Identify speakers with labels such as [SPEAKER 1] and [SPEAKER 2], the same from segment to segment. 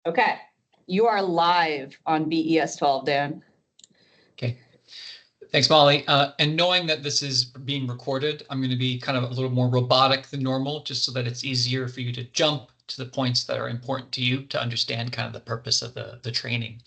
[SPEAKER 1] Okay, you are live on BES 12, Dan.
[SPEAKER 2] Okay, thanks, Molly. And knowing that this is being recorded, I'm going to be kind of a little more robotic than normal, just so that it's easier for you to jump to the points that are important to you to understand kind of the purpose of the training.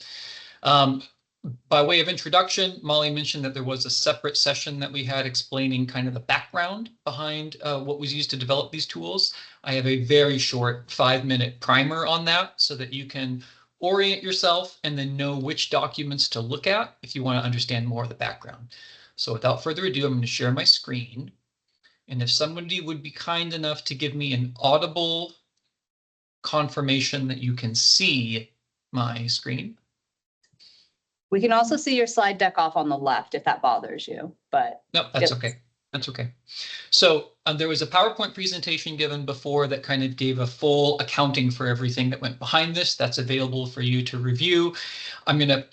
[SPEAKER 2] By way of introduction, Molly mentioned that there was a separate session that we had explaining kind of the background behind what was used to develop these tools. I have a very short 5-minute primer on that so that you can orient yourself and then know which documents to look at if you want to understand more of the background. So without further ado, I'm going to share my screen. And if somebody would be kind enough to give me an audible confirmation that you can see my screen.
[SPEAKER 1] We can also see your slide deck off on the left if that bothers you, but
[SPEAKER 2] no, that's okay. That's okay. So there was a PowerPoint presentation given before that kind of gave a full accounting for everything that went behind this. That's available for you to review.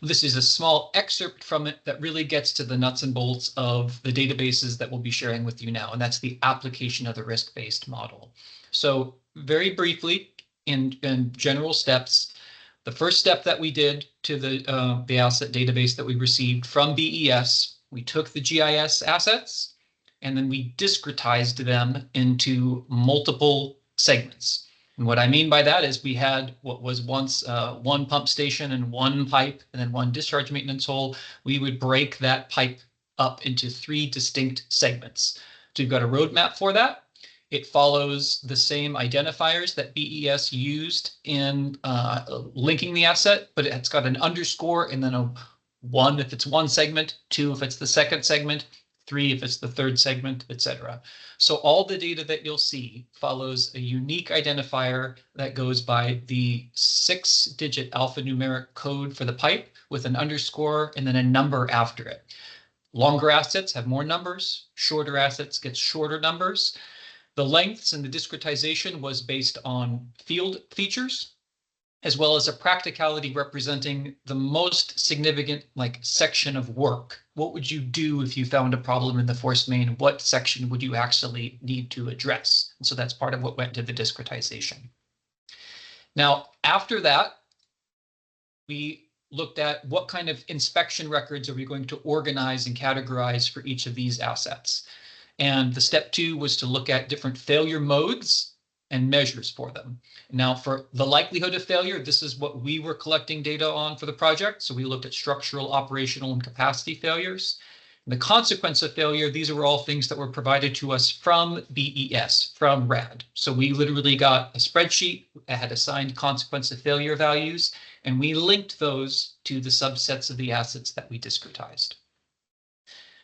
[SPEAKER 2] This is a small excerpt from it that really gets to the nuts and bolts of the databases that we'll be sharing with you now, and that's the application of the risk-based model. So very briefly, in general steps, the first step that we did to the asset database that we received from BES, we took the GIS assets, and then we discretized them into multiple segments. And what I mean by that is we had what was once one pump station and one pipe and then one discharge maintenance hole. We would break that pipe up into 3 distinct segments. So we've got a roadmap for that. It follows the same identifiers that BES used in linking the asset, but it's got an underscore and then a 1 if it's one segment, 2 if it's the second segment, 3 if it's the third segment, etc. So all the data that you'll see follows a unique identifier that goes by the 6-digit alphanumeric code for the pipe with an underscore and then a number after it. Longer assets have more numbers, shorter assets get shorter numbers. The lengths and the discretization was based on field features, as well as a practicality representing the most significant section of work. What would you do if you found a problem in the force main? What section would you actually need to address? And so that's part of what went to the discretization. Now, after that, we looked at what kind of inspection records are we going to organize and categorize for each of these assets. And the step 2 was to look at different failure modes and measures for them. Now, for the likelihood of failure, this is what we were collecting data on for the project. So we looked at structural, operational, and capacity failures. And the consequence of failure, these are all things that were provided to us from BES, from RAD. So we literally got a spreadsheet that had assigned consequence of failure values, and we linked those to the subsets of the assets that we discretized.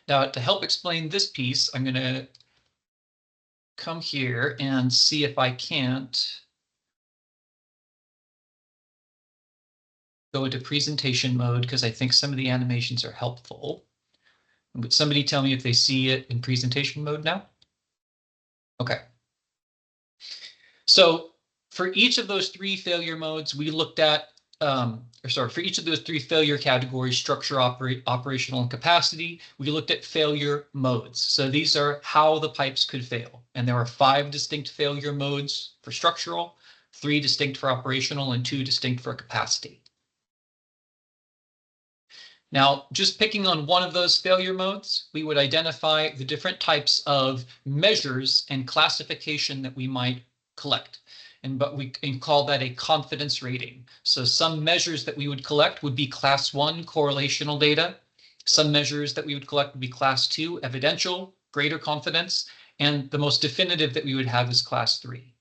[SPEAKER 2] Now, to help explain this piece, I'm going to come here and see if I can't go into presentation mode, because I think some of the animations are helpful. Would somebody tell me if they see it in presentation mode now? Okay. So for each of those 3 failure modes, we looked at, for each of those 3 failure categories, structure, operational, and capacity, we looked at failure modes. So these are how the pipes could fail. And there are 5 distinct failure modes for structural, 3 distinct for operational, and 2 distinct for capacity. Now, just picking on one of those failure modes, we would identify the different types of measures and classification that we might collect. But we can call that a confidence rating. So some measures that we would collect would be class 1 correlational data. Some measures that we would collect would be class 2 evidential, greater confidence. And the most definitive that we would have is class 3.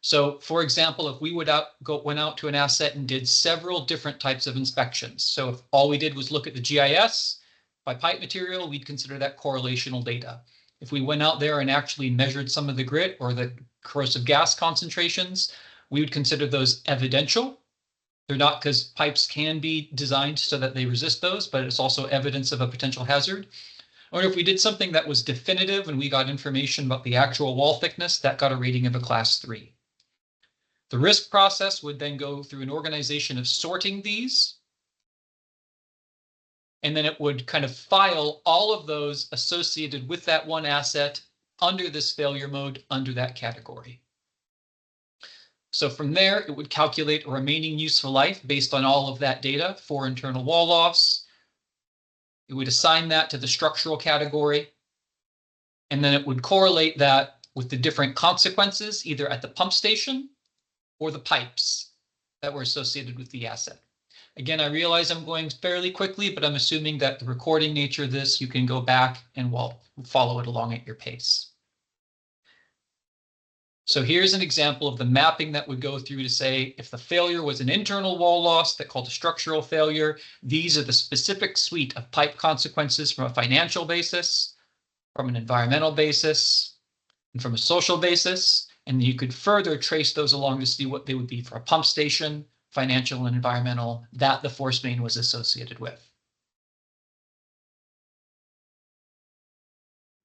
[SPEAKER 2] So, for example, if we went out to an asset and did several different types of inspections. So if all we did was look at the GIS by pipe material, we'd consider that correlational data. If we went out there and actually measured some of the grit or the corrosive gas concentrations, we would consider those evidential. They're not, because pipes can be designed so that they resist those, but it's also evidence of a potential hazard. Or if we did something that was definitive and we got information about the actual wall thickness, that got a rating of a class 3. The risk process would then go through an organization of sorting these, and then it would kind of file all of those associated with that one asset under this failure mode, under that category. So from there, it would calculate a remaining useful life based on all of that data for internal wall loss. It would assign that to the structural category. And then it would correlate that with the different consequences, either at the pump station or the pipes that were associated with the asset. Again, I realize I'm going fairly quickly, but I'm assuming that the recording nature of this, you can go back and follow it along at your pace. So here's an example of the mapping that would go through to say, if the failure was an internal wall loss that called a structural failure, these are the specific suite of pipe consequences from a financial basis, from an environmental basis, and from a social basis. And you could further trace those along to see what they would be for a pump station, financial and environmental, that the force main was associated with.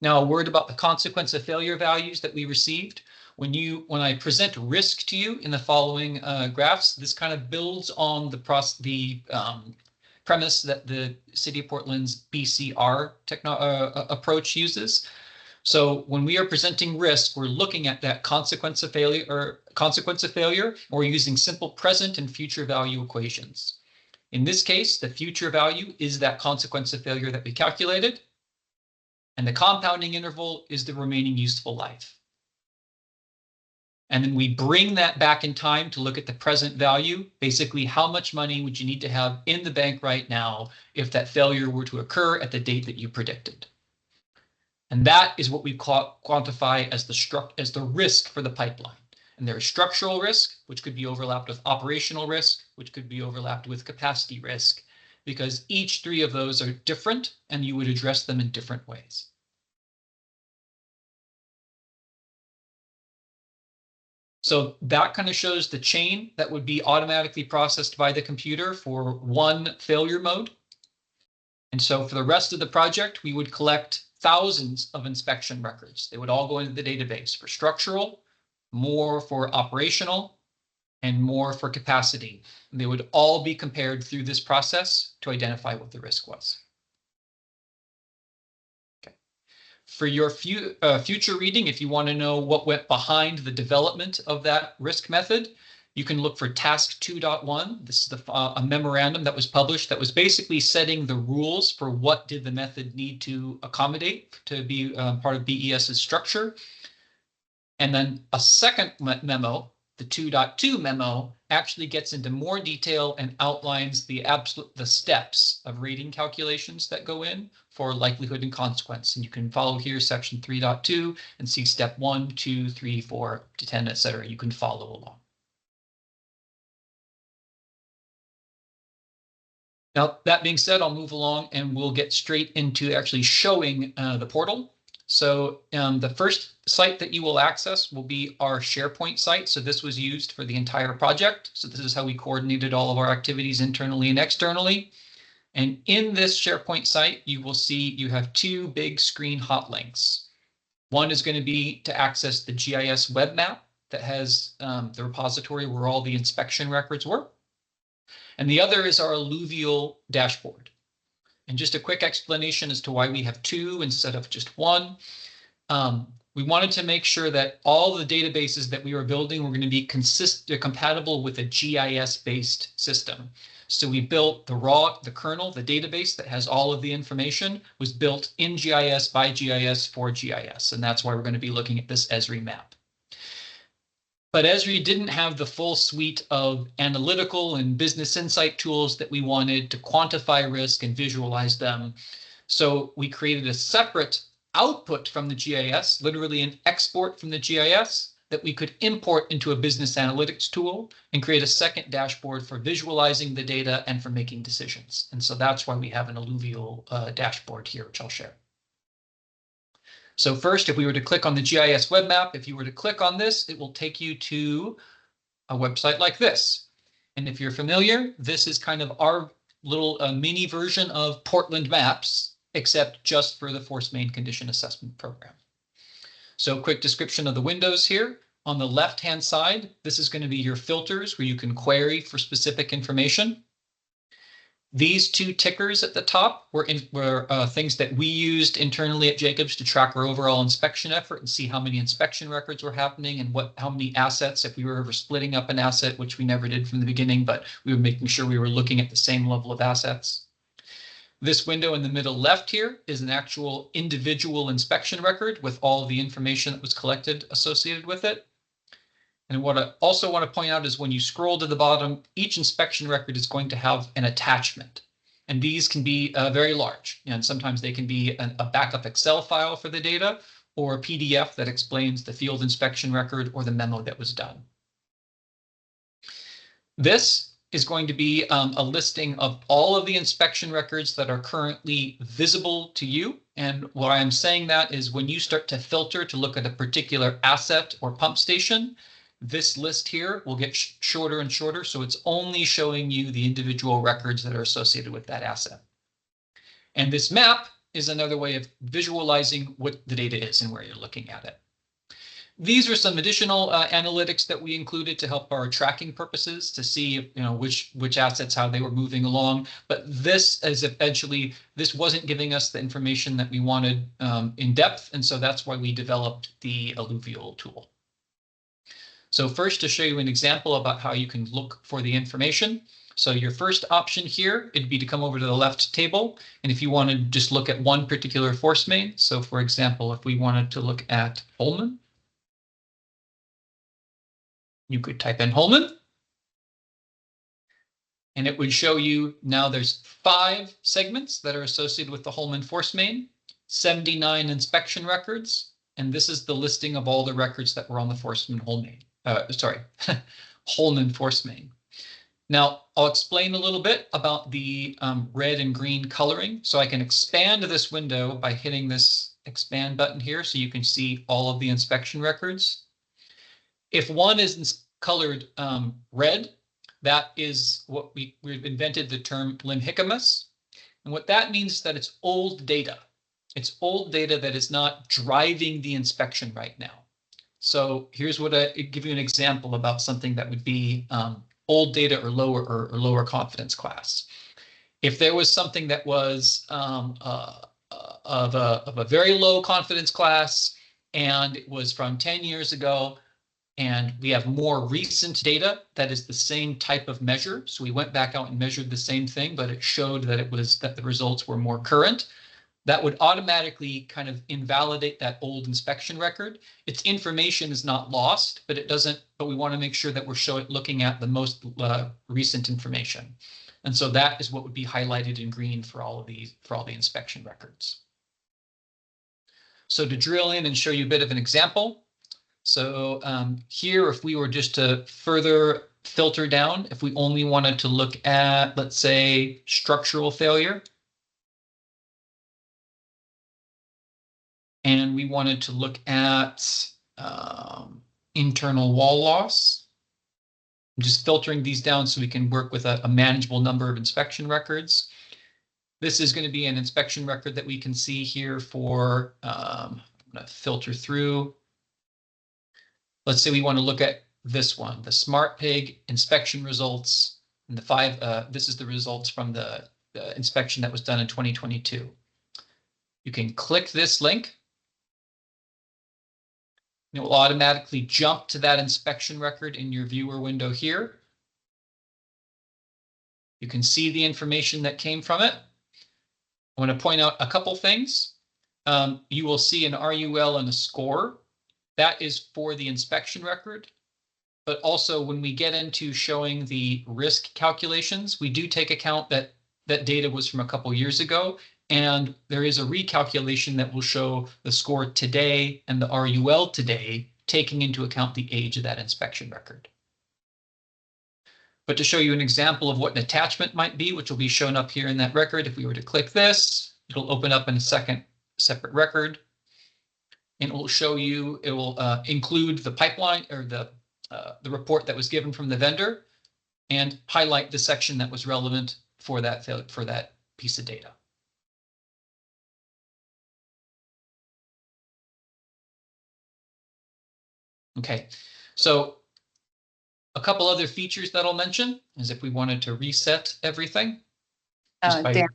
[SPEAKER 2] Now, a word about the consequence of failure values that we received. When I present risk to you in the following graphs, this kind of builds on the premise that the City of Portland's BCR approach uses. So when we are presenting risk, we're looking at that consequence of failure, and we're using simple present and future value equations. In this case, the future value is that consequence of failure that we calculated, and the compounding interval is the remaining useful life. And then we bring that back in time to look at the present value. Basically, how much money would you need to have in the bank right now if that failure were to occur at the date that you predicted? And that is what we quantify as the risk for the pipeline. And there is structural risk, which could be overlapped with operational risk, which could be overlapped with capacity risk, because each three of those are different and you would address them in different ways. So that kind of shows the chain that would be automatically processed by the computer for one failure mode. And so for the rest of the project, we would collect thousands of inspection records. They would all go into the database for structural, more for operational, and more for capacity. And they would all be compared through this process to identify what the risk was. For your future reading, if you want to know what went behind the development of that risk method, you can look for task 2.1. This is a memorandum that was published that was basically setting the rules for what did the method need to accommodate to be part of BES's structure. And then a second memo, the 2.2 memo, actually gets into more detail and outlines the steps of rating calculations that go in for likelihood and consequence. And you can follow here section 3.2 and see step 1, 2, 3, 4 to 10, etc. You can follow along. Now, that being said, I'll move along and we'll get straight into actually showing the portal. So the first site that you will access will be our SharePoint site. So this was used for the entire project. So this is how we coordinated all of our activities internally and externally. And in this SharePoint site, you will see you have two big screen hot links. One is going to be to access the GIS web map that has the repository where all the inspection records were. And the other is our alluvial dashboard. And just a quick explanation as to why we have two instead of just one. We wanted to make sure that all the databases that we were building were going to be compatible with a GIS-based system. So we built the kernel, the database that has all of the information was built in GIS by GIS for GIS. And that's why we're going to be looking at this Esri map. But Esri didn't have the full suite of analytical and business insight tools that we wanted to quantify risk and visualize them. So we created a separate output from the GIS, literally an export from the GIS that we could import into a business analytics tool and create a second dashboard for visualizing the data and for making decisions. And so that's why we have an alluvial dashboard here, which I'll share. So first, if we were to click on the GIS web map, if you were to click on this, it will take you to a website like this. And if you're familiar, this is kind of our little mini version of Portland Maps, except just for the force main condition assessment program. So quick description of the windows here. On the left-hand side, this is going to be your filters where you can query for specific information. These two tickers at the top were things that we used internally at Jacobs to track our overall inspection effort and see how many inspection records were happening and how many assets, if we were ever splitting up an asset, which we never did from the beginning, but we were making sure we were looking at the same level of assets. This window in the middle left here is an actual individual inspection record with all of the information that was collected associated with it. And what I also want to point out is when you scroll to the bottom, each inspection record is going to have an attachment. And these can be very large. And sometimes they can be a backup Excel file for the data or a PDF that explains the field inspection record or the memo that was done. This is going to be a listing of all of the inspection records that are currently visible to you. And why I'm saying that is when you start to filter to look at a particular asset or pump station, this list here will get shorter and shorter, so it's only showing you the individual records that are associated with that asset. And this map is another way of visualizing what the data is and where you're looking at it. These are some additional analytics that we included to help our tracking purposes to see, which assets, how they were moving along. But this is eventually, this wasn't giving us the information that we wanted in depth, and so that's why we developed the Alluvial tool. So first, to show you an example about how you can look for the information. So your first option here, it'd be to come over to the left table. And if you want to just look at one particular force main, so for example, if we wanted to look at Holman, you could type in Holman. And it would show you now there's 5 segments that are associated with the Holman force main, 79 inspection records. And this is the listing of all the records that were on the Holman force main. Now, I'll explain a little bit about the red and green coloring. So I can expand this window by hitting this expand button here so you can see all of the inspection records. If one is colored red, that is what we've invented the term limhicamus. And what that means is that it's old data. It's old data that is not driving the inspection right now. So here's what I give you an example about something that would be old data or lower confidence class. If there was something that was of a very low confidence class and it was from 10 years ago, and we have more recent data that is the same type of measure. So we went back out and measured the same thing, but it showed that the results were more current. That would automatically kind of invalidate that old inspection record. Its information is not lost, but we want to make sure that we're looking at the most recent information. And so that is what would be highlighted in green for all the inspection records. So to drill in and show you a bit of an example. So here, if we were just to further filter down, if we only wanted to look at, let's say, structural failure, and we wanted to look at internal wall loss, I'm just filtering these down so we can work with a manageable number of inspection records. This is going to be an inspection record that we can see here for, I'm going to filter through. Let's say we want to look at this one, the Smart Pig inspection results, and this is the results from the inspection that was done in 2022. You can click this link. It will automatically jump to that inspection record in your viewer window here. You can see the information that came from it. I want to point out a couple things. You will see an RUL and a score. That is for the inspection record. But also when we get into showing the risk calculations, we do take account that that data was from a couple years ago. And there is a recalculation that will show the score today and the RUL today, taking into account the age of that inspection record. But to show you an example of what an attachment might be, which will be shown up here in that record, if we were to click this, it'll open up in a second separate record. And it will show you, it will include the pipeline or the report that was given from the vendor and highlight the section that was relevant for that piece of data. Okay, so a couple other features that I'll mention is if we wanted to reset everything. just by
[SPEAKER 1] Dan,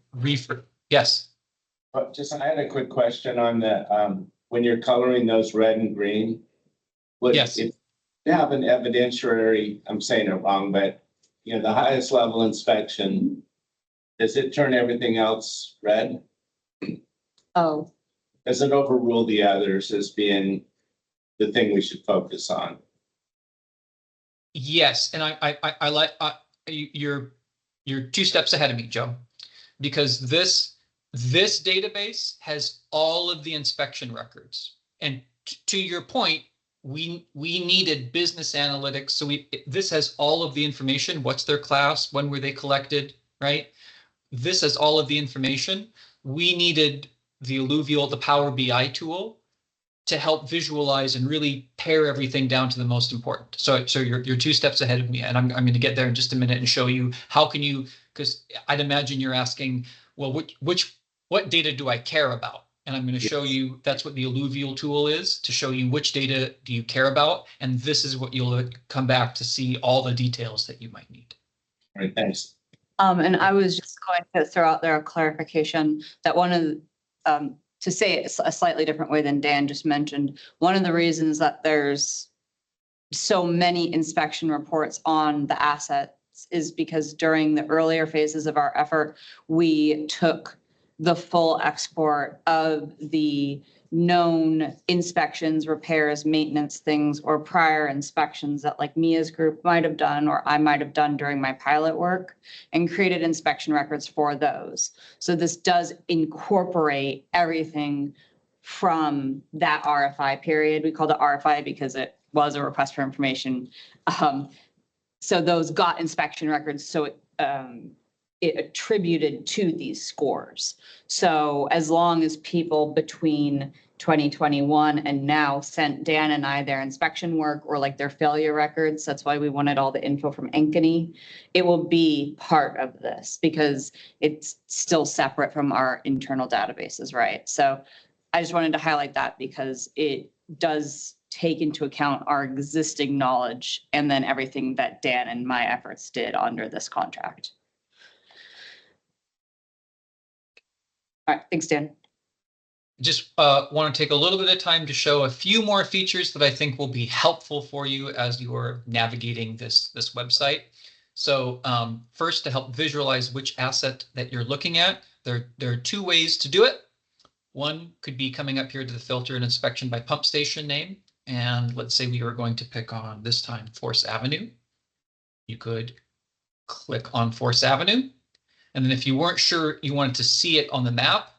[SPEAKER 2] Yes.
[SPEAKER 3] I had a quick question on the, when you're coloring those red and green.
[SPEAKER 2] Yes.
[SPEAKER 3] If you have an evidentiary, I'm saying it wrong, but you know, the highest level inspection, does it turn everything else red?
[SPEAKER 1] oh,
[SPEAKER 3] Does it overrule the others as being the thing we should focus on?
[SPEAKER 2] Yes, and I like you're 2 steps ahead of me, Joe, because this database has all of the inspection records. And to your point, we needed business analytics. So this has all of the information. What's their class? When were they collected? Right? This has all of the information. We needed the Power BI tool to help visualize and really pare everything down to the most important. So you're 2 steps ahead of me, and I'm going to get there in just a minute and show you how can you, because I'd imagine you're asking, well, what data do I care about? And I'm going to show you that's what the Alluvial tool is, to show you which data do you care about, and this is what you'll come back to see all the details that you might need.
[SPEAKER 3] All right, thanks.
[SPEAKER 1] and I was just going to throw out there a clarification that one of the, to say it a slightly different way than Dan just mentioned, one of the reasons that there's so many inspection reports on the assets is because during the earlier phases of our effort, we took the full export of the known inspections, repairs, maintenance things, or prior inspections that like Mia's group might have done or I might have done during my pilot work, and created inspection records for those. So this does incorporate everything from that RFI period. We called it RFI because it was a request for information. So those got inspection records, so it attributed to these scores. So as long as people between 2021 and now sent Dan and I their inspection work or like their failure records, that's why we wanted all the info from Ankeny, it will be part of this because it's still separate from our internal databases, right? So I just wanted to highlight that because it does take into account our existing knowledge and then everything that Dan and my efforts did under this contract. All right, thanks, Dan.
[SPEAKER 2] Just want to take a little bit of time to show a few more features that I think will be helpful for you as you're navigating this website. So first, to help visualize which asset that you're looking at, there are 2 ways to do it. One could be coming up here to the filter and inspection by pump station name. And let's say we were going to pick on, this time, Force Avenue. You could click on Force Avenue. And then if you weren't sure you wanted to see it on the map,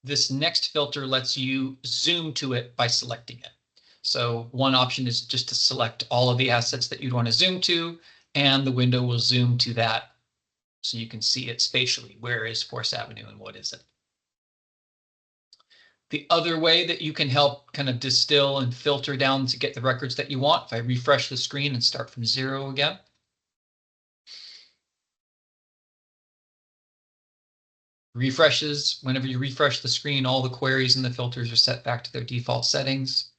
[SPEAKER 2] this next filter lets you zoom to it by selecting it. So one option is just to select all of the assets that you'd want to zoom to, and the window will zoom to that so you can see it spatially. Where is Force Avenue and what is it? The other way that you can help kind of distill and filter down to get the records that you want, if I refresh the screen and start from 0 again. Refreshes, whenever you refresh the screen, all the queries and the filters are set back to their default settings.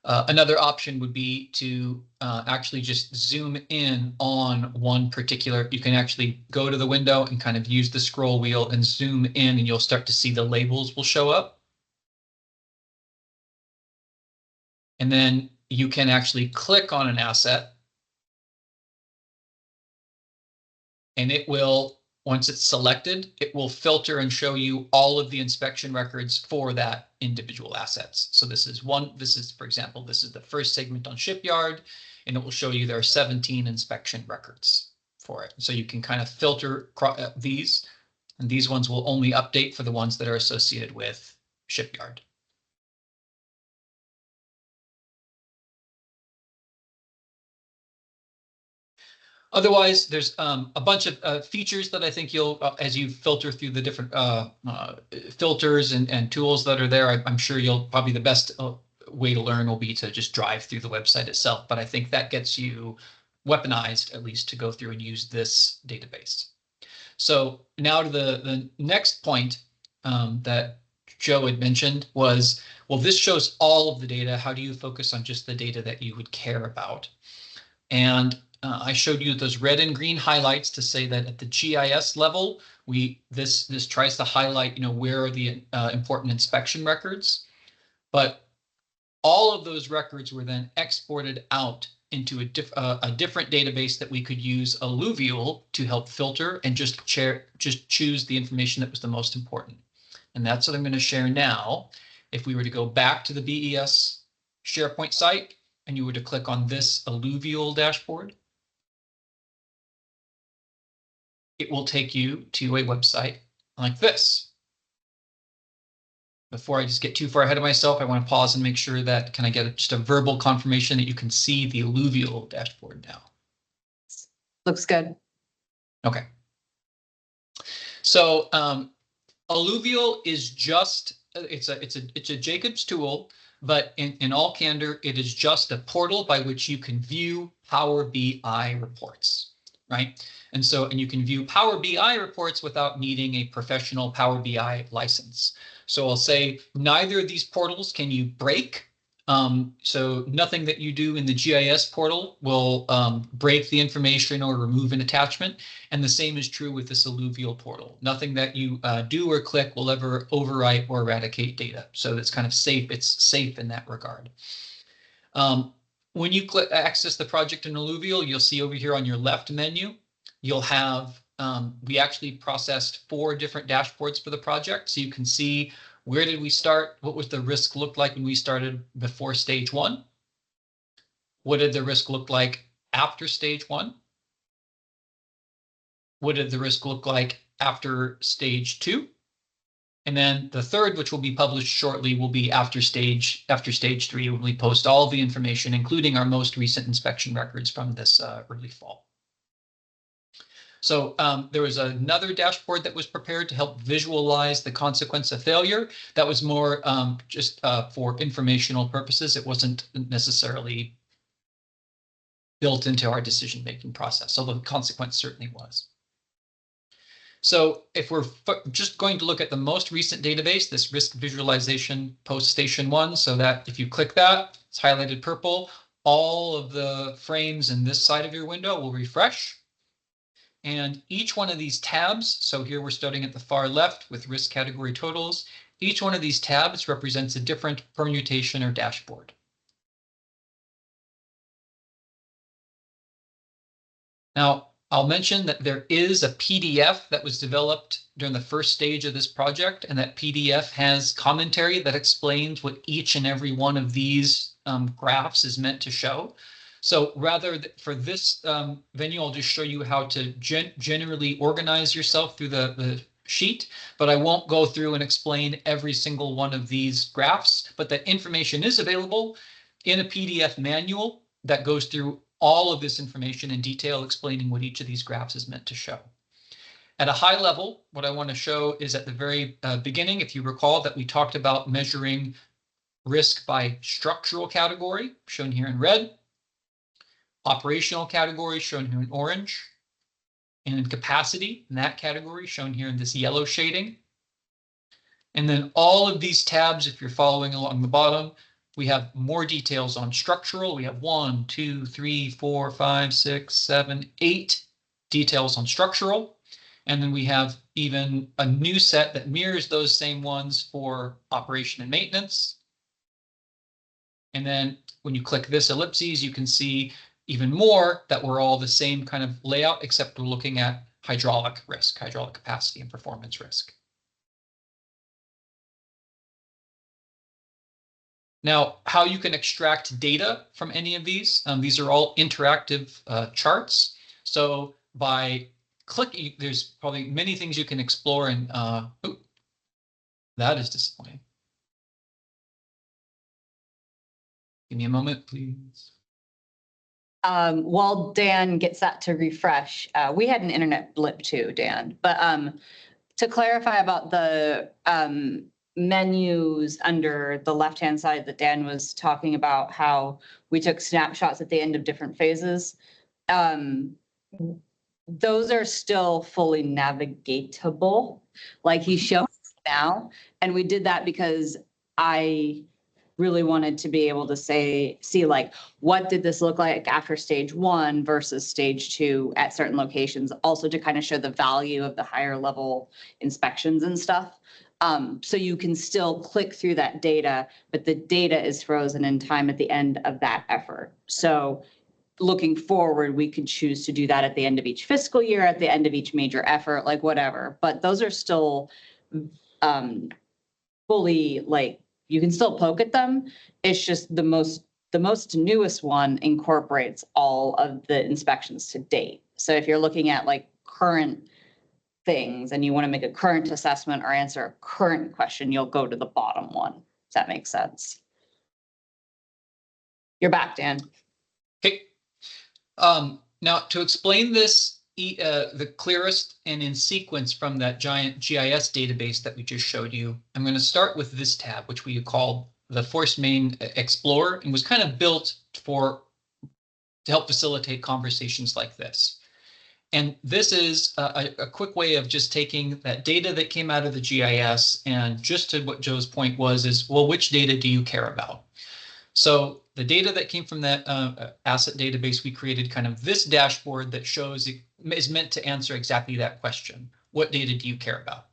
[SPEAKER 2] Another option would be to actually just zoom in on one particular. You can actually go to the window and kind of use the scroll wheel and zoom in, and you'll start to see the labels will show up. And then you can actually click on an asset, and it will, once it's selected, it will filter and show you all of the inspection records for that individual assets. So this is, for example, this is the first segment on Shipyard, and it will show you there are 17 inspection records for it. So you can kind of filter these, and these ones will only update for the ones that are associated with Shipyard. Otherwise, there's a bunch of features that I think you'll, as you filter through the different filters and tools that are there, I'm sure you'll probably, the best way to learn will be to just drive through the website itself. But I think that gets you weaponized, at least, to go through and use this database. So now to the next point that Joe had mentioned was, well, this shows all of the data. How do you focus on just the data that you would care about? And I showed you those red and green highlights to say that at the GIS level, this tries to highlight, where are the important inspection records. But all of those records were then exported out into a different database that we could use Alluvial to help filter and just choose the information that was the most important. And that's what I'm going to share now. If we were to go back to the BES SharePoint site and you were to click on this Alluvial dashboard, it will take you to a website like this. Before I just get too far ahead of myself, I want to pause and make sure that, can I get just a verbal confirmation that you can see the Alluvial dashboard now?
[SPEAKER 1] Looks good.
[SPEAKER 2] Okay. So Alluvial is just, it's a Jacobs tool, but in all candor, it is just a portal by which you can view Power BI reports, right? And you can view Power BI reports without needing a professional Power BI license. So I'll say neither of these portals can you break. So nothing that you do in the GIS portal will break the information or remove an attachment. And the same is true with this Alluvial portal. Nothing that you do or click will ever overwrite or eradicate data. So it's kind of safe. It's safe in that regard. When you access the project in Alluvial, you'll see over here on your left menu, you'll have, we actually processed 4 different dashboards for the project. So you can see, where did we start? What was the risk look like when we started before stage 1? What did the risk look like after stage 1? What did the risk look like after stage 2? And then the third, which will be published shortly, will be after stage 3, when we post all the information, including our most recent inspection records from this early fall. So there was another dashboard that was prepared to help visualize the consequence of failure. That was more just for informational purposes. It wasn't necessarily built into our decision-making process, although the consequence certainly was. So if we're just going to look at the most recent database, this risk visualization post station 1, so that if you click that, it's highlighted purple, all of the frames in this side of your window will refresh. And each one of these tabs, so here we're starting at the far left with risk category totals, each one of these tabs represents a different permutation or dashboard. Now, I'll mention that there is a PDF that was developed during the first stage of this project, and that PDF has commentary that explains what each and every one of these graphs is meant to show. So rather for this venue, I'll just show you how to generally organize yourself through the sheet, but I won't go through and explain every single one of these graphs, but that information is available in a PDF manual that goes through all of this information in detail, explaining what each of these graphs is meant to show. At a high level, what I want to show is at the very beginning, if you recall that we talked about measuring risk by structural category, shown here in red, operational category, shown here in orange, and in capacity, in that category, shown here in this yellow shading. And then all of these tabs, if you're following along the bottom, we have more details on structural. We have 1, 2, 3, 4, 5, 6, 7, 8 details on structural. And then we have even a new set that mirrors those same ones for operation and maintenance. And then when you click this ellipses, you can see even more that we're all the same kind of layout, except we're looking at hydraulic risk, hydraulic capacity and performance risk. Now, how you can extract data from any of these are all interactive charts. So by clicking, there's probably many things you can explore, and that is disappointing. Give me a moment, please.
[SPEAKER 1] While Dan gets that to refresh, we had an internet blip too, Dan, but to clarify about the menus under the left-hand side that Dan was talking about, how we took snapshots at the end of different phases. Those are still fully navigatable. Like he showed now. And we did that because I really wanted to be able to see like, what did this look like after stage 1 versus stage 2 at certain locations, also to kind of show the value of the higher level inspections and stuff. So you can still click through that data, but the data is frozen in time at the end of that effort. So looking forward, we could choose to do that at the end of each fiscal year, at the end of each major effort, like whatever. But those are still fully, like, you can still poke at them. It's just the most newest one incorporates all of the inspections to date. So if you're looking at like current things and you want to make a current assessment or answer a current question, you'll go to the bottom one. Does that make sense? You're back, Dan.
[SPEAKER 2] Okay. Now to explain this the clearest and in sequence from that giant GIS database that we just showed you, I'm going to start with this tab, which we call the Force Main Explorer, and was kind of built to help facilitate conversations like this. And this is a quick way of just taking that data that came out of the GIS, and just to what Joe's point was, is, well, which data do you care about? So the data that came from that asset database, we created kind of this dashboard that shows it is meant to answer exactly that question. What data do you care about?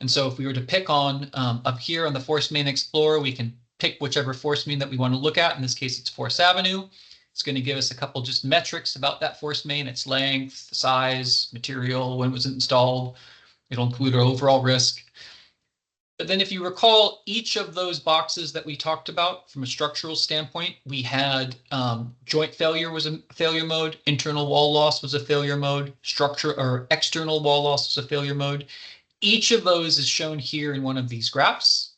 [SPEAKER 2] And so if we were to pick on up here on the Force Main Explorer, we can pick whichever force main that we want to look at. In this case, it's Force Avenue. It's going to give us a couple just metrics about that force main, its length, size, material, when it was installed. It'll include our overall risk. But then if you recall, each of those boxes that we talked about from a structural standpoint, we had joint failure was a failure mode, internal wall loss was a failure mode, structure or external wall loss was a failure mode. Each of those is shown here in one of these graphs.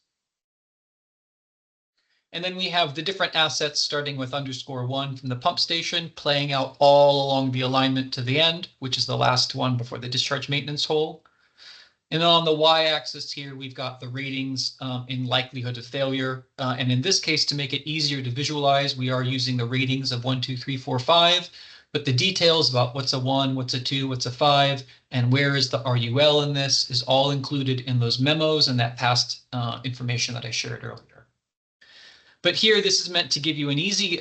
[SPEAKER 2] And then we have the different assets starting with _1 from the pump station, playing out all along the alignment to the end, which is the last one before the discharge maintenance hole. And then on the y-axis here, we've got the ratings in likelihood of failure. And in this case, to make it easier to visualize, we are using the ratings of 1, 2, 3, 4, 5. But the details about what's a 1, what's a 2, what's a 5, and where is the RUL in this is all included in those memos and that past information that I shared earlier. But here, this is meant to give you an easy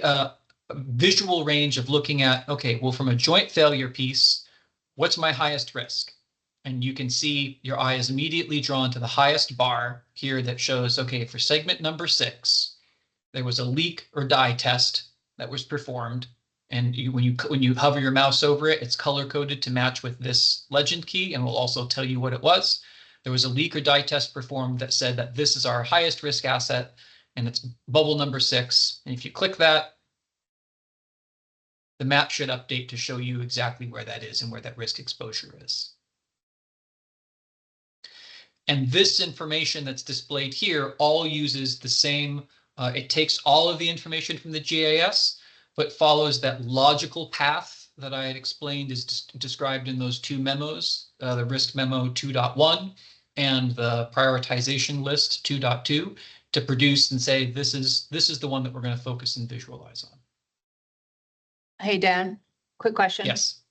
[SPEAKER 2] visual range of looking at, okay, well, from a joint failure piece, what's my highest risk? And you can see your eye is immediately drawn to the highest bar here that shows, okay, for segment number 6, there was a leak or dye test that was performed. And when you hover your mouse over it, it's color coded to match with this legend key, and will also tell you what it was. There was a leak or dye test performed that said that this is our highest risk asset, and it's bubble number 6. And if you click that, the map should update to show you exactly where that is and where that risk exposure is. And this information that's displayed here all uses the same, it takes all of the information from the GIS, but follows that logical path that I had explained is described in those 2 memos, the risk memo 2.1 and the prioritization list 2.2, to produce and say, this is the one that we're going to focus and visualize on.
[SPEAKER 1] Hey, Dan, quick question.
[SPEAKER 2] Yes.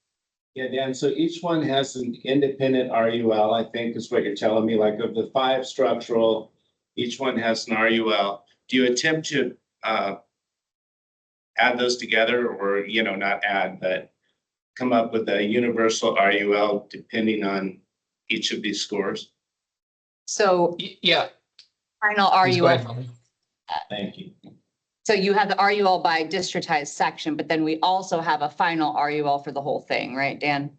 [SPEAKER 3] Yeah, Dan, so each one has an independent RUL, I think is what you're telling me, like of the 5 structural, each one has an RUL. Do you attempt to add those together, or, you know, not add, but come up with a universal RUL depending on each of these scores?
[SPEAKER 1] So
[SPEAKER 2] Yeah.
[SPEAKER 1] final
[SPEAKER 2] Please go ahead,
[SPEAKER 1] RUL.
[SPEAKER 2] Molly.
[SPEAKER 3] Thank you.
[SPEAKER 1] So you have the RUL by districtized section, but then we also have a final RUL for the whole thing, right, Dan?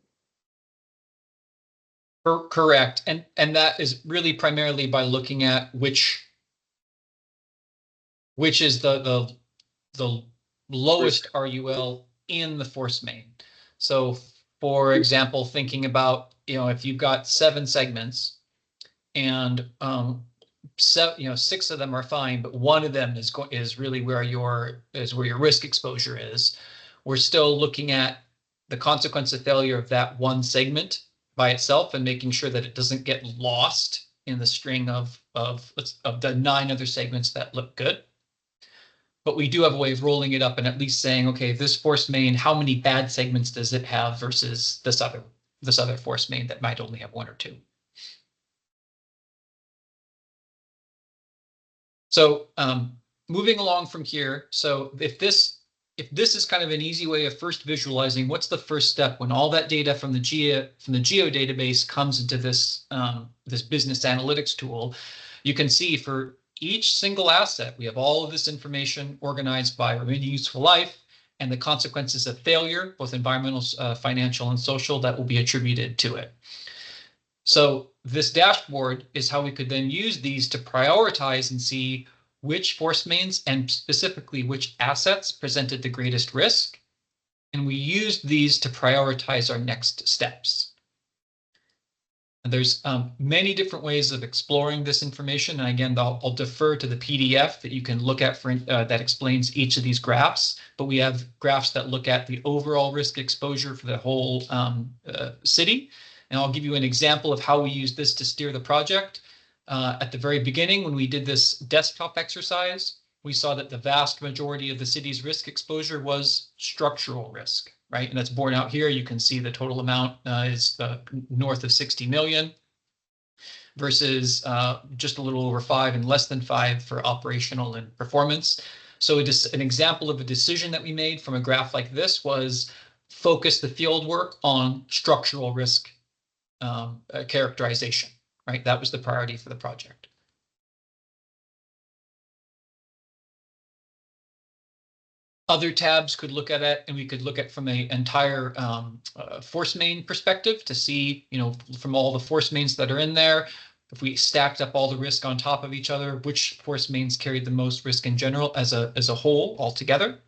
[SPEAKER 2] Correct. And that is really primarily by looking at which is the lowest RUL in the force main. So for example, thinking about, if you've got 7 segments and 6 of them are fine, but one of them is really where your risk exposure is. We're still looking at the consequence of failure of that one segment by itself and making sure that it doesn't get lost in the string of the 9 other segments that look good. But we do have a way of rolling it up and at least saying, okay, this force main, how many bad segments does it have versus this other force main that might only have 1 or 2. So moving along from here, so if this is kind of an easy way of first visualizing what's the first step when all that data from the geo database comes into this this business analytics tool, you can see for each single asset, we have all of this information organized by remaining useful life and the consequences of failure, both environmental, financial, and social, that will be attributed to it. So this dashboard is how we could then use these to prioritize and see which force mains and specifically which assets presented the greatest risk. And we used these to prioritize our next steps. And there's many different ways of exploring this information. And again, I'll defer to the PDF that you can look at for that explains each of these graphs. But we have graphs that look at the overall risk exposure for the whole city. And I'll give you an example of how we use this to steer the project. At the very beginning, when we did this desktop exercise, we saw that the vast majority of the city's risk exposure was structural risk, right? And that's borne out here. You can see the total amount is north of 60 million versus just a little over 5 and less than 5 for operational and performance. So an example of a decision that we made from a graph like this was focus the field work on structural risk characterization, right? That was the priority for the project. Other tabs could look at it, and we could look at from an entire force main perspective to see, you know, from all the force mains that are in there, if we stacked up all the risk on top of each other, which force mains carried the most risk in general as a whole altogether.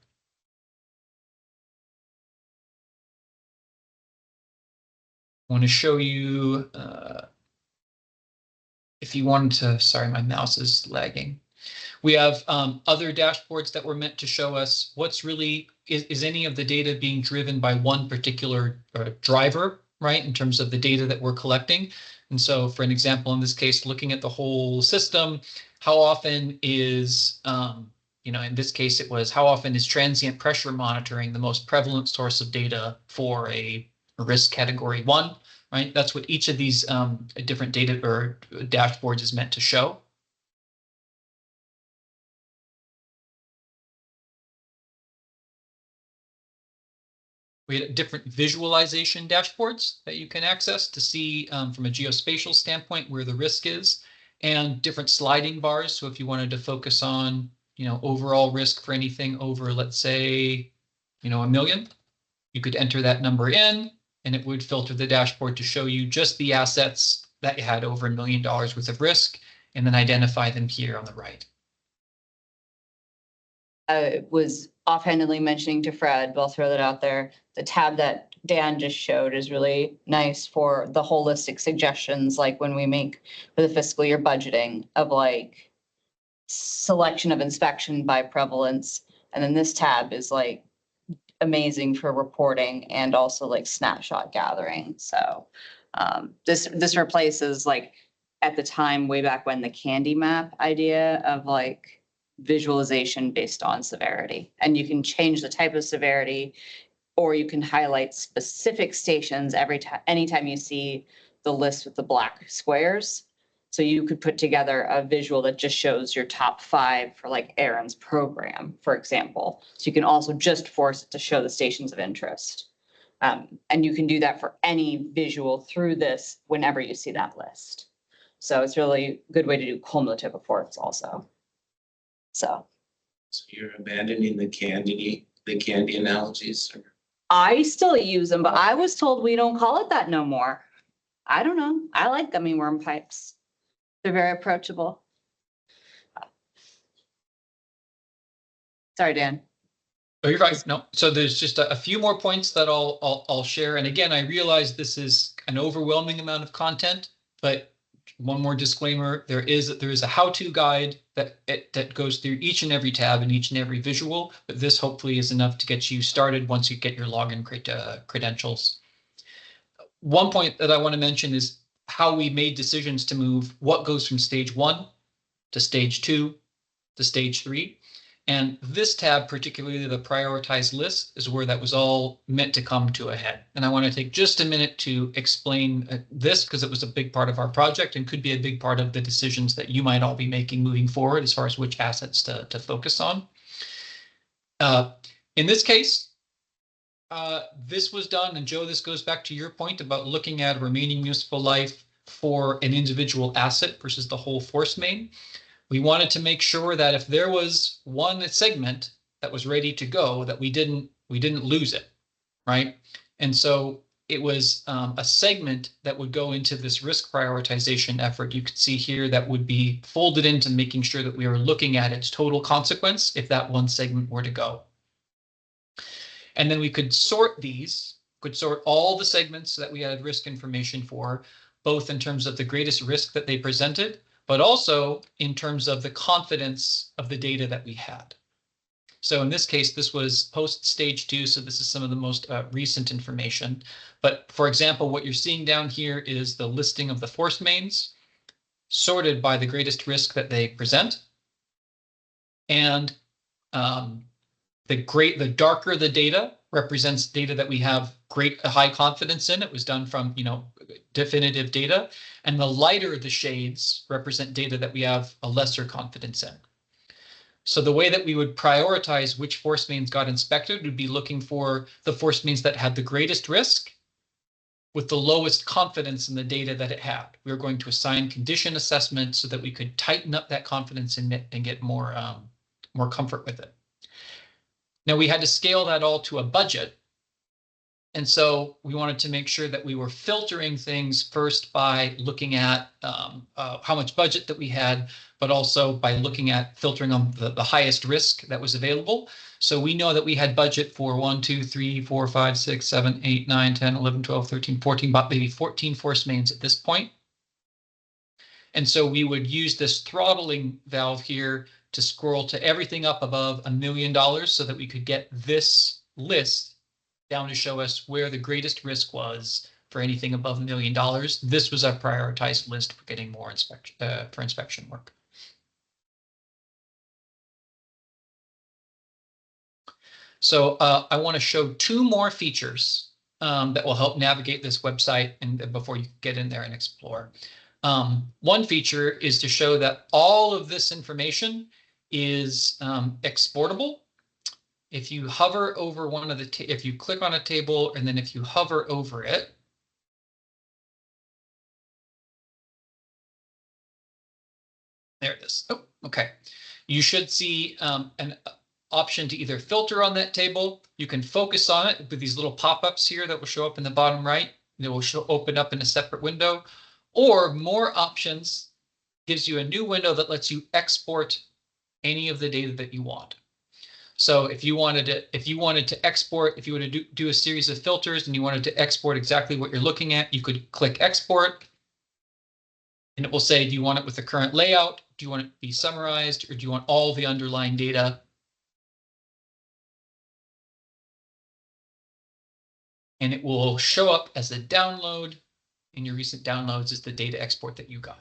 [SPEAKER 2] I want to show you, if you wanted to, sorry, my mouse is lagging. We have other dashboards that were meant to show us what's really, is any of the data being driven by one particular driver, right, in terms of the data that we're collecting. And so for an example, in this case, looking at the whole system, how often is, you know, in this case, it was how often is transient pressure monitoring the most prevalent source of data for a risk category 1, right? That's what each of these different data or dashboards is meant to show. We had different visualization dashboards that you can access to see from a geospatial standpoint where the risk is, and different sliding bars. So if you wanted to focus on, you know, overall risk for anything over, let's say, you know, 1 million, you could enter that number in, and it would filter the dashboard to show you just the assets that had over $1 million worth of risk, and then identify them here on the right.
[SPEAKER 1] I was offhandedly mentioning to Fred, but I'll throw that out there. The tab that Dan just showed is really nice for the holistic suggestions, like when we make for the fiscal year budgeting of like selection of inspection by prevalence. And then this tab is like amazing for reporting and also like snapshot gathering. So this replaces like at the time way back when the candy map idea of like visualization based on severity, and you can change the type of severity, or you can highlight specific stations every time, anytime you see the list with the black squares. So you could put together a visual that just shows your top 5 for like Aaron's program, for example. So you can also just force it to show the stations of interest. And you can do that for any visual through this whenever you see that list. So it's really a good way to do cumulative reports also. So
[SPEAKER 3] you're abandoning the candy analogies? Or?
[SPEAKER 1] I still use them, but I was told we don't call it that no more. I don't know. I like gummy worm pipes. They're very approachable. Sorry, Dan.
[SPEAKER 2] Oh, you're right. No, so there's just a few more points that I'll share. And again, I realize this is an overwhelming amount of content, but one more disclaimer: there is a how-to guide that goes through each and every tab and each and every visual. But this hopefully is enough to get you started once you get your login credentials. One point that I want to mention is how we made decisions to move what goes from stage 1 to stage 2 to stage 3. And this tab, particularly the prioritized list, is where that was all meant to come to a head. And I want to take just a minute to explain this because it was a big part of our project and could be a big part of the decisions that you might all be making moving forward as far as which assets to focus on. In this case, this was done, and Joe, this goes back to your point about looking at remaining useful life for an individual asset versus the whole force main. We wanted to make sure that if there was one segment that was ready to go, that we didn't lose it, right? And so it was a segment that would go into this risk prioritization effort. You could see here that would be folded into making sure that we are looking at its total consequence if that one segment were to go. And then we could sort all the segments that we had risk information for, both in terms of the greatest risk that they presented, but also in terms of the confidence of the data that we had. So in this case, this was post stage 2, so this is some of the most recent information. But for example, what you're seeing down here is the listing of the force mains sorted by the greatest risk that they present. And the darker the data represents data that we have high confidence in. It was done from, definitive data. And the lighter the shades represent data that we have a lesser confidence in. So the way that we would prioritize which force mains got inspected would be looking for the force mains that had the greatest risk with the lowest confidence in the data that it had. We were going to assign condition assessment so that we could tighten up that confidence in it and get more comfort with it. Now we had to scale that all to a budget. And so we wanted to make sure that we were filtering things first by looking at how much budget that we had, but also by looking at filtering on the highest risk that was available. So we know that we had budget for 1, 2, 3, 4, 5, 6, 7, 8, 9, 10, 11, 12, 13, 14, about maybe 14 force mains at this point. And so we would use this throttling valve here to scroll to everything up above $1 million so that we could get this list down to show us where the greatest risk was for anything above $1 million. This was our prioritized list for getting more inspection work. So I want to show 2 more features that will help navigate this website and before you get in there and explore. One feature is to show that all of this information is exportable. If you hover over if you click on a table and then if you hover over it, there it is. Oh, okay. You should see an option to either filter on that table. You can focus on it with these little pop-ups here that will show up in the bottom right. They will open up in a separate window, or more options gives you a new window that lets you export any of the data that you want. So if you wanted to export, if you were to do a series of filters and you wanted to export exactly what you're looking at, you could click export. And it will say, do you want it with the current layout? Do you want it to be summarized? Or do you want all the underlying data? And it will show up as a download. In your recent downloads is the data export that you got.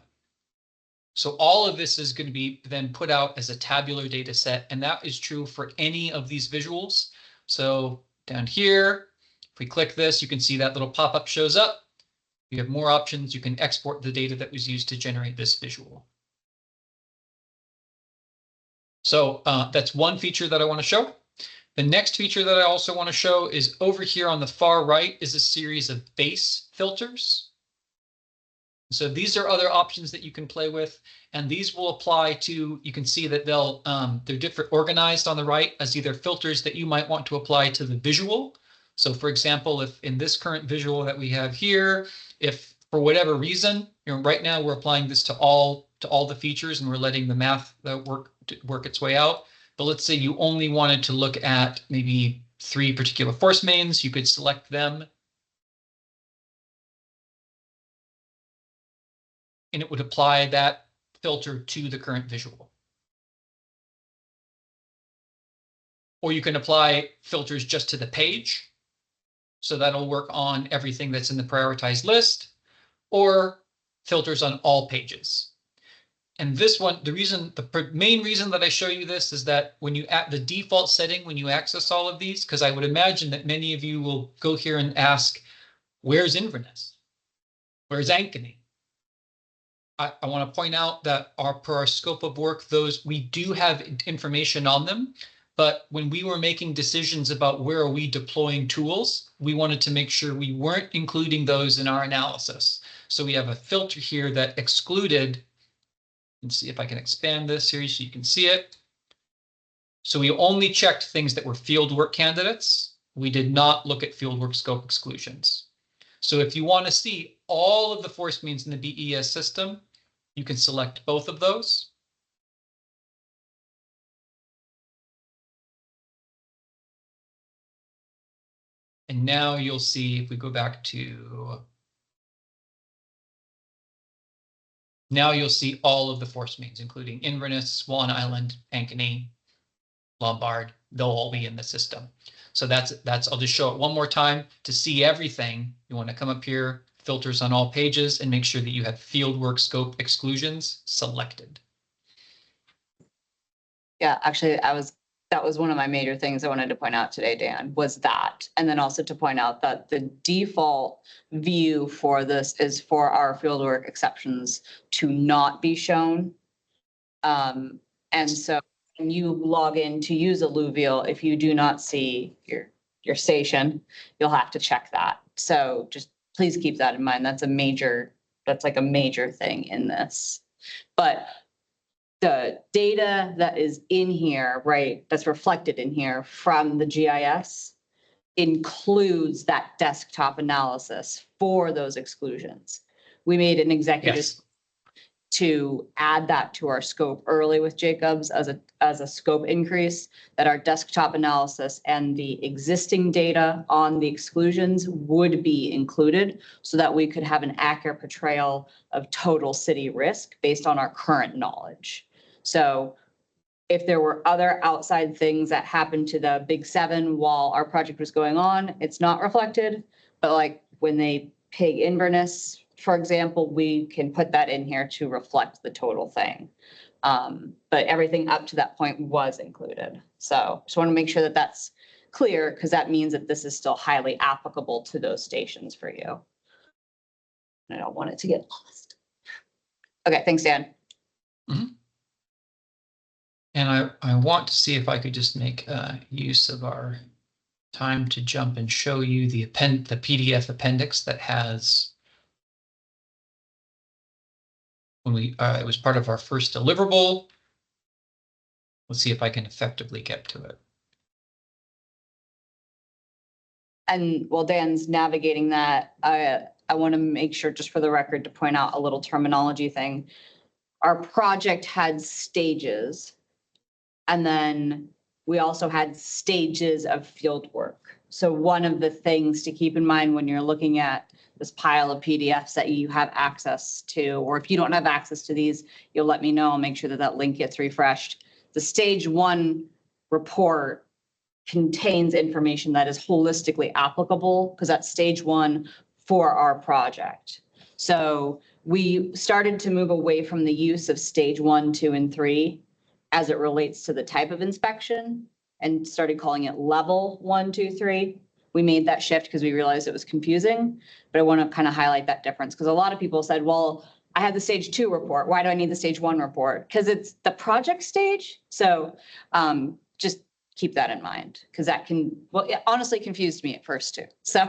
[SPEAKER 2] So all of this is going to be then put out as a tabular data set, and that is true for any of these visuals. So down here, if we click this, you can see that little pop-up shows up. You have more options. You can export the data that was used to generate this visual. So that's one feature that I want to show. The next feature that I also want to show is over here on the far right is a series of base filters. So these are other options that you can play with, and these will apply to, you can see that they're different organized on the right as either filters that you might want to apply to the visual. So for example, if in this current visual that we have here, if for whatever reason, right now we're applying this to all the features and we're letting the math work its way out. But let's say you only wanted to look at maybe 3 particular force mains, you could select them. And it would apply that filter to the current visual. Or you can apply filters just to the page. So that'll work on everything that's in the prioritized list, or filters on all pages. And this one, the main reason that I show you this is that when you the default setting, when you access all of these, because I would imagine that many of you will go here and ask, where's Inverness? Where's Ankeny? I want to point out that per our scope of work, we do have information on them, but when we were making decisions about where are we deploying tools, we wanted to make sure we weren't including those in our analysis. So we have a filter here that excluded. Let's see if I can expand this here so you can see it. So we only checked things that were fieldwork candidates. We did not look at fieldwork scope exclusions. So if you want to see all of the force mains in the BES system, you can select both of those. And now you'll see, if we go back to, now you'll see all of the force mains, including Inverness, Swan Island, Ankeny, Lombard. They'll all be in the system. So that's, I'll just show it one more time. To see everything, you want to come up here, filters on all pages, and make sure that you have fieldwork scope exclusions selected.
[SPEAKER 1] Yeah, actually, that was one of my major things I wanted to point out today, Dan, was that. And then also to point out that the default view for this is for our fieldwork exceptions to not be shown. And so when you log in to use Alluvial, if you do not see your station, you'll have to check that. So just please keep that in mind. That's like a major thing in this. But the data that is in here, right, that's reflected in here from the GIS includes that desktop analysis for those exclusions. We made an executive to add that to our scope early with Jacobs as a scope increase, that our desktop analysis and the existing data on the exclusions would be included so that we could have an accurate portrayal of total city risk based on our current knowledge. So if there were other outside things that happened to the Big Seven while our project was going on, it's not reflected. But like when they pig Inverness, for example, we can put that in here to reflect the total thing. But everything up to that point was included. So just want to make sure that that's clear, because that means that this is still highly applicable to those stations for you. I don't want it to get lost. Okay, thanks, Dan.
[SPEAKER 2] Mm-hmm. And I want to see if I could just make use of our time to jump and show you the PDF appendix that has, when it was part of our first deliverable. Let's see if I can effectively get to it.
[SPEAKER 1] And while Dan's navigating that, I want to make sure, just for the record, to point out a little terminology thing. Our project had stages, and then we also had stages of field work. So one of the things to keep in mind when you're looking at this pile of PDFs that you have access to, or if you don't have access to these, you'll let me know. I'll make sure that that link gets refreshed. The stage 1 report contains information that is holistically applicable, because that's stage 1 for our project. So we started to move away from the use of stage 1, 2, and 3 as it relates to the type of inspection, and started calling it level 1, 2, 3. We made that shift because we realized it was confusing, but I want to kind of highlight that difference, because a lot of people said, well, I have the stage 2 report. Why do I need the stage 1 report? Because it's the project stage. So just keep that in mind, because that can, well, it honestly confused me at first too. So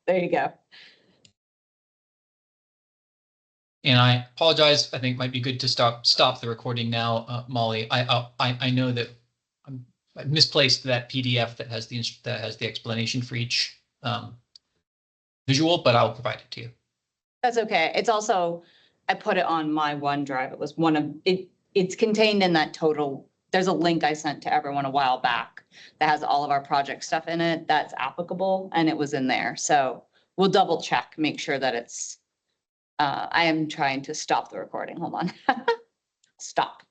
[SPEAKER 1] there you go.
[SPEAKER 2] And I apologize. I think it might be good to stop the recording now, Molly. I know that I misplaced that PDF that has the explanation for each visual, but I'll provide it to you.
[SPEAKER 1] That's okay. It's also, I put it on my OneDrive. It was one of it. It's contained in that total. There's a link I sent to everyone a while back that has all of our project stuff in it that's applicable, and it was in there. So we'll double check, make sure that it's. I am trying to stop the recording. Hold on. Stop.